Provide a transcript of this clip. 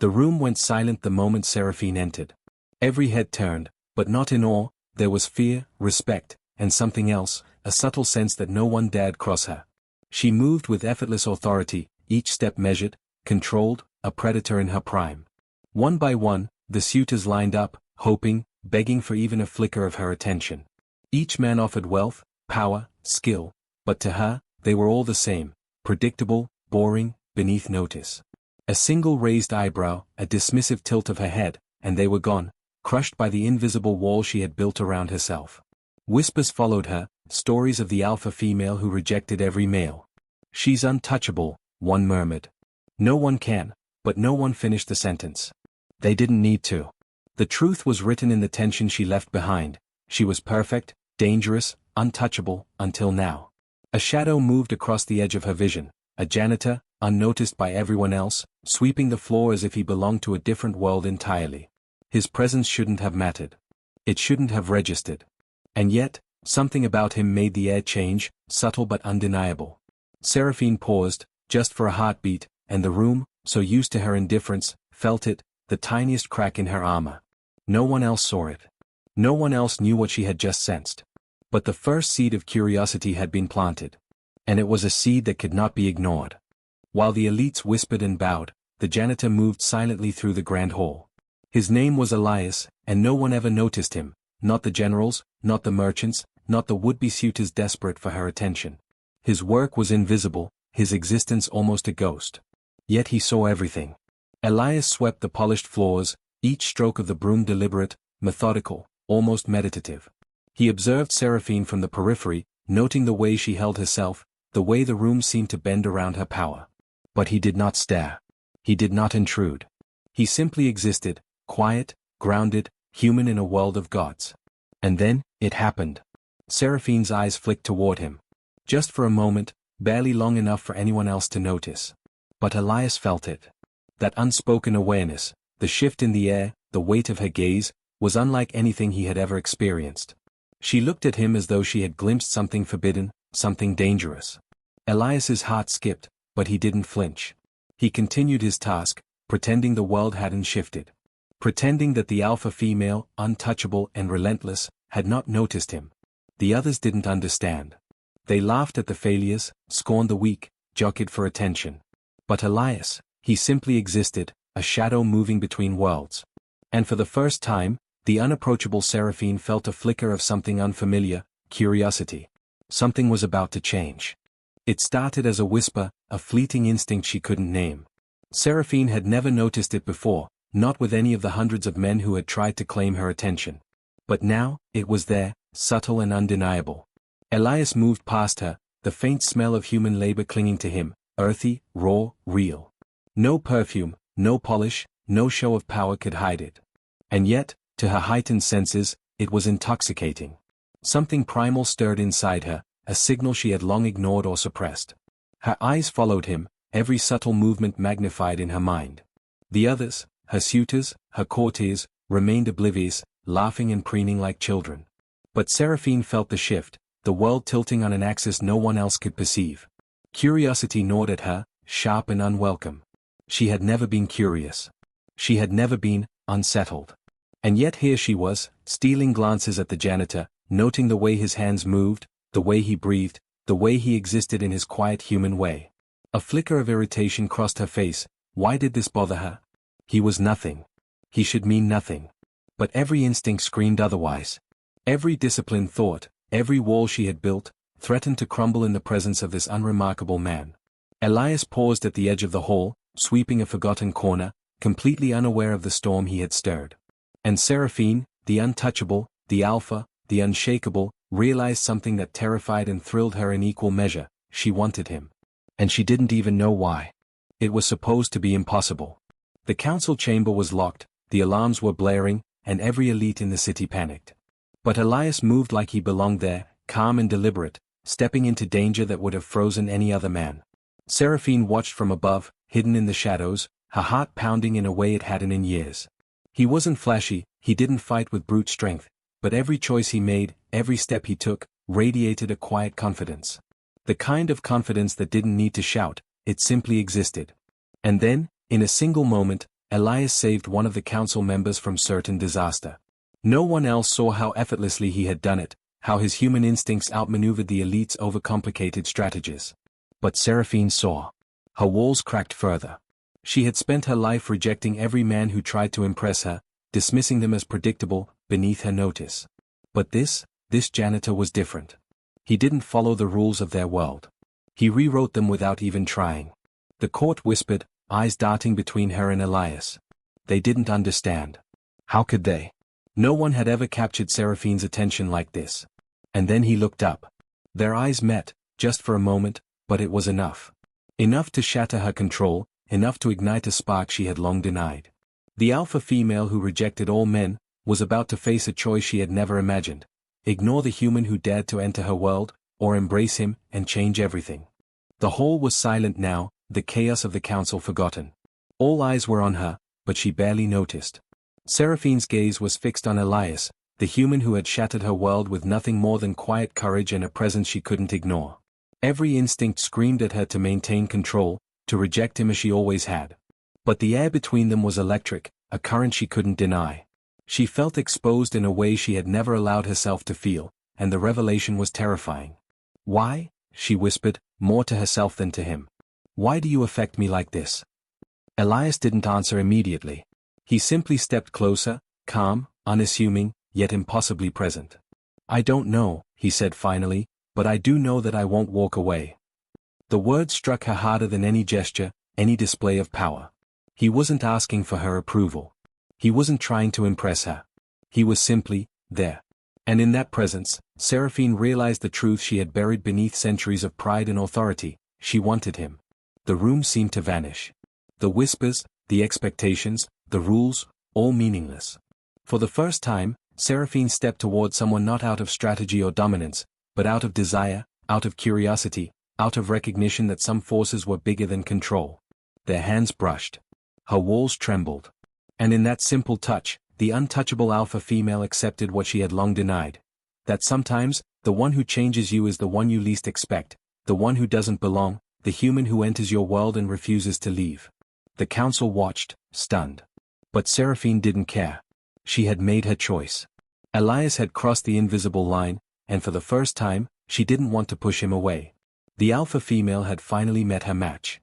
The room went silent the moment Seraphine entered. Every head turned, but not in awe. There was fear, respect, and something else, a subtle sense that no one dared cross her. She moved with effortless authority, each step measured, controlled, a predator in her prime. One by one, the suitors lined up, hoping, begging for even a flicker of her attention. Each man offered wealth, power, skill, but to her, they were all the same, predictable, boring, beneath notice. A single raised eyebrow, a dismissive tilt of her head, and they were gone, crushed by the invisible wall she had built around herself. Whispers followed her, stories of the alpha female who rejected every male. "She's untouchable," one murmured. "No one can," but no one finished the sentence. They didn't need to. The truth was written in the tension she left behind. She was perfect, dangerous, untouchable, until now. A shadow moved across the edge of her vision, a janitor, unnoticed by everyone else, sweeping the floor as if he belonged to a different world entirely. His presence shouldn't have mattered. It shouldn't have registered. And yet, something about him made the air change, subtle but undeniable. Seraphine paused, just for a heartbeat, and the room, so used to her indifference, felt it, the tiniest crack in her armor. No one else saw it. No one else knew what she had just sensed. But the first seed of curiosity had been planted. And it was a seed that could not be ignored. While the elites whispered and bowed, the janitor moved silently through the grand hall. His name was Elias, and no one ever noticed him, not the generals, not the merchants, not the would-be suitors desperate for her attention. His work was invisible, his existence almost a ghost. Yet he saw everything. Elias swept the polished floors, each stroke of the broom deliberate, methodical, almost meditative. He observed Seraphine from the periphery, noting the way she held herself, the way the room seemed to bend around her power. But he did not stare. He did not intrude. He simply existed, quiet, grounded, human in a world of gods. And then, it happened. Seraphine's eyes flicked toward him. Just for a moment, barely long enough for anyone else to notice. But Elias felt it. That unspoken awareness, the shift in the air, the weight of her gaze, was unlike anything he had ever experienced. She looked at him as though she had glimpsed something forbidden, something dangerous. Elias's heart skipped, but he didn't flinch. He continued his task, pretending the world hadn't shifted. Pretending that the alpha female, untouchable and relentless, had not noticed him. The others didn't understand. They laughed at the failures, scorned the weak, jockeyed for attention. But Elias, he simply existed, a shadow moving between worlds. And for the first time, the unapproachable Seraphine felt a flicker of something unfamiliar, curiosity. Something was about to change. It started as a whisper, a fleeting instinct she couldn't name. Seraphine had never noticed it before, not with any of the hundreds of men who had tried to claim her attention. But now, it was there, subtle and undeniable. Elias moved past her, the faint smell of human labor clinging to him, earthy, raw, real. No perfume, no polish, no show of power could hide it. And yet, to her heightened senses, it was intoxicating. Something primal stirred inside her, a signal she had long ignored or suppressed. Her eyes followed him, every subtle movement magnified in her mind. The others, her suitors, her courtiers, remained oblivious, laughing and preening like children. But Seraphine felt the shift, the world tilting on an axis no one else could perceive. Curiosity gnawed at her, sharp and unwelcome. She had never been curious. She had never been unsettled. And yet here she was, stealing glances at the janitor, noting the way his hands moved, the way he breathed, the way he existed in his quiet human way. A flicker of irritation crossed her face. Why did this bother her? He was nothing. He should mean nothing. But every instinct screamed otherwise. Every disciplined thought, every wall she had built, threatened to crumble in the presence of this unremarkable man. Elias paused at the edge of the hall, sweeping a forgotten corner, completely unaware of the storm he had stirred. And Seraphine, the untouchable, the alpha, the unshakable, realized something that terrified and thrilled her in equal measure. She wanted him. And she didn't even know why. It was supposed to be impossible. The council chamber was locked, the alarms were blaring, and every elite in the city panicked. But Elias moved like he belonged there, calm and deliberate, stepping into danger that would have frozen any other man. Seraphine watched from above, hidden in the shadows, her heart pounding in a way it hadn't in years. He wasn't flashy, he didn't fight with brute strength, but every choice he made, every step he took, radiated a quiet confidence. The kind of confidence that didn't need to shout, it simply existed. And then, in a single moment, Elias saved one of the council members from certain disaster. No one else saw how effortlessly he had done it, how his human instincts outmaneuvered the elite's overcomplicated strategies. But Seraphine saw. Her walls cracked further. She had spent her life rejecting every man who tried to impress her, dismissing them as predictable, beneath her notice. But this janitor was different. He didn't follow the rules of their world. He rewrote them without even trying. The court whispered, eyes darting between her and Elias. They didn't understand. How could they? No one had ever captured Seraphine's attention like this. And then he looked up. Their eyes met, just for a moment, but it was enough. Enough to shatter her control, enough to ignite a spark she had long denied. The alpha female who rejected all men, was about to face a choice she had never imagined. Ignore the human who dared to enter her world, or embrace him and change everything. The hall was silent now, the chaos of the council forgotten. All eyes were on her, but she barely noticed. Seraphine's gaze was fixed on Elias, the human who had shattered her world with nothing more than quiet courage and a presence she couldn't ignore. Every instinct screamed at her to maintain control, to reject him as she always had. But the air between them was electric, a current she couldn't deny. She felt exposed in a way she had never allowed herself to feel, and the revelation was terrifying. "Why?" she whispered, more to herself than to him. "Why do you affect me like this?" Elias didn't answer immediately. He simply stepped closer, calm, unassuming, yet impossibly present. "I don't know," he said finally, "but I do know that I won't walk away." The words struck her harder than any gesture, any display of power. He wasn't asking for her approval. He wasn't trying to impress her. He was simply there. And in that presence, Seraphine realized the truth she had buried beneath centuries of pride and authority. She wanted him. The room seemed to vanish. The whispers, the expectations, the rules, all meaningless. For the first time, Seraphine stepped toward someone not out of strategy or dominance, but out of desire, out of curiosity, out of recognition that some forces were bigger than control. Their hands brushed. Her walls trembled. And in that simple touch, the untouchable alpha female accepted what she had long denied. That sometimes, the one who changes you is the one you least expect, the one who doesn't belong, the human who enters your world and refuses to leave. The council watched, stunned. But Seraphine didn't care. She had made her choice. Elias had crossed the invisible line, and for the first time, she didn't want to push him away. The alpha female had finally met her match.